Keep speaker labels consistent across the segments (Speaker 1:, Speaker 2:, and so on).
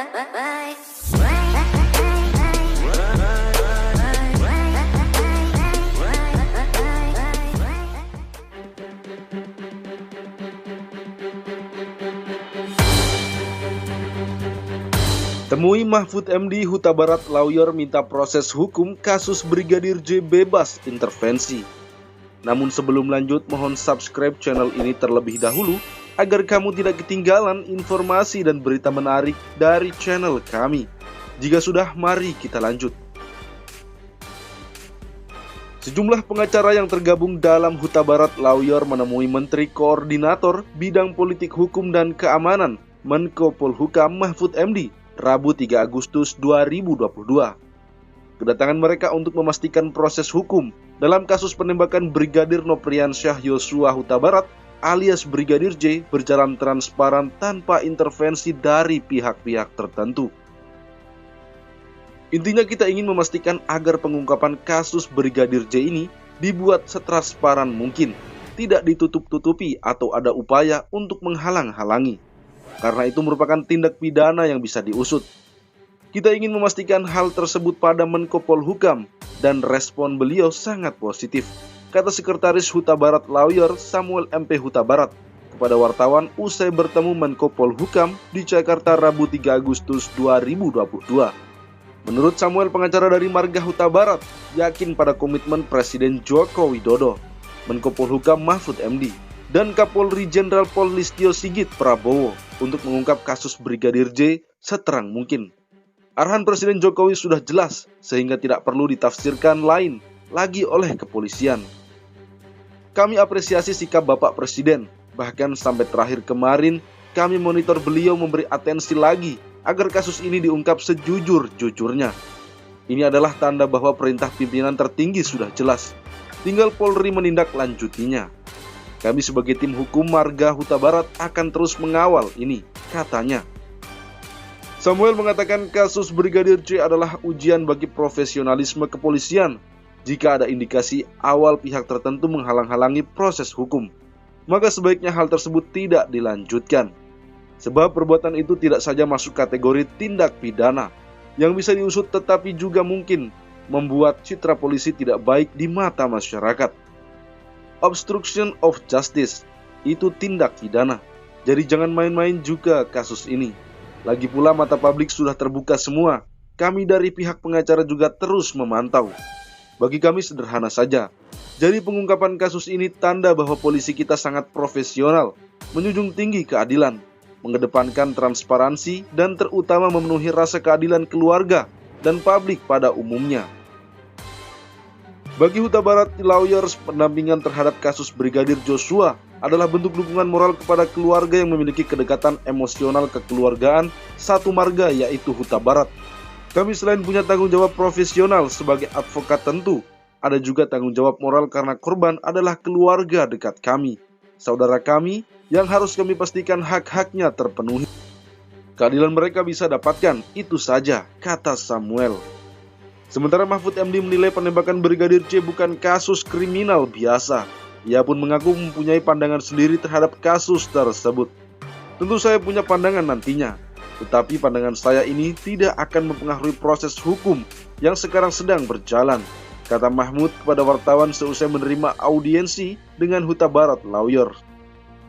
Speaker 1: Temui Mahfud MD, Huta Barat Lawyer minta proses hukum kasus Brigadir J bebas intervensi. Namun sebelum lanjut, mohon subscribe channel ini terlebih dahulu agar kamu tidak ketinggalan informasi dan berita menarik dari channel kami. Jika sudah, mari kita lanjut. Sejumlah pengacara yang tergabung dalam Huta Barat Lawyer menemui Menteri Koordinator Bidang Politik Hukum dan Keamanan Menko Polhukam Mahfud MD Rabu 3 Agustus 2022. Kedatangan mereka untuk memastikan proses hukum dalam kasus penembakan Brigadir Nopriansyah Yosua Huta Barat alias Brigadir J berjalan transparan tanpa intervensi dari pihak-pihak tertentu. Intinya kita ingin memastikan agar pengungkapan kasus Brigadir J ini dibuat setransparan mungkin, tidak ditutup-tutupi atau ada upaya untuk menghalang-halangi. Karena itu merupakan tindak pidana yang bisa diusut. Kita ingin memastikan hal tersebut pada Menko Polhukam dan respon beliau sangat positif, kata Sekretaris Huta Barat Lawyer Samuel MP Huta Barat kepada wartawan usai bertemu Menko Polhukam di Jakarta Rabu 3 Agustus 2022. Menurut Samuel, pengacara dari Marga Huta Barat yakin pada komitmen Presiden Joko Widodo, Menko Polhukam Mahfud MD, dan Kapolri Jenderal Pol Listio Sigit Prabowo untuk mengungkap kasus Brigadir J seterang mungkin. Arahan Presiden Jokowi sudah jelas sehingga tidak perlu ditafsirkan lain lagi oleh kepolisian. Kami apresiasi sikap Bapak Presiden, bahkan sampai terakhir kemarin kami monitor beliau memberi atensi lagi agar kasus ini diungkap sejujur-jujurnya. Ini adalah tanda bahwa perintah pimpinan tertinggi sudah jelas, tinggal Polri menindaklanjutinya. Kami sebagai tim hukum Marga Huta Barat akan terus mengawal ini, katanya. Samuel mengatakan kasus Brigadir J adalah ujian bagi profesionalisme kepolisian. Jika ada indikasi awal pihak tertentu menghalang-halangi proses hukum, maka sebaiknya hal tersebut tidak dilanjutkan. Sebab perbuatan itu tidak saja masuk kategori tindak pidana yang bisa diusut, tetapi juga mungkin membuat citra polisi tidak baik di mata masyarakat. Obstruction of justice itu tindak pidana, jadi jangan main-main juga kasus ini. Lagi pula mata publik sudah terbuka semua. Kami dari pihak pengacara juga terus memantau. Bagi kami sederhana saja. Jadi pengungkapan kasus ini tanda bahwa polisi kita sangat profesional, menjunjung tinggi keadilan, mengedepankan transparansi, dan terutama memenuhi rasa keadilan keluarga dan publik pada umumnya. Bagi Huta Barat Lawyers, pendampingan terhadap kasus Brigadir Joshua adalah bentuk dukungan moral kepada keluarga yang memiliki kedekatan emosional kekeluargaan satu marga, yaitu Huta Barat. Kami selain punya tanggung jawab profesional sebagai advokat, tentu ada juga tanggung jawab moral karena korban adalah keluarga dekat kami, saudara kami yang harus kami pastikan hak-haknya terpenuhi. Keadilan mereka bisa dapatkan, itu saja, kata Samuel. Sementara Mahfud MD menilai penembakan Brigadir J bukan kasus kriminal biasa. Ia pun mengaku mempunyai pandangan sendiri terhadap kasus tersebut. Tentu saya punya pandangan nantinya, tetapi pandangan saya ini tidak akan mempengaruhi proses hukum yang sekarang sedang berjalan, kata Mahfud kepada wartawan seusai menerima audiensi dengan Huta Barat Lawyer.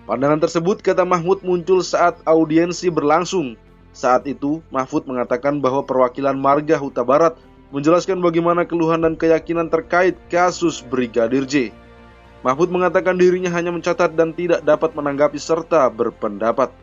Speaker 1: Pandangan tersebut, kata Mahfud, muncul saat audiensi berlangsung. Saat itu, Mahfud mengatakan bahwa perwakilan Marga Huta Barat menjelaskan bagaimana keluhan dan keyakinan terkait kasus Brigadir J. Mahfud mengatakan dirinya hanya mencatat dan tidak dapat menanggapi serta berpendapat.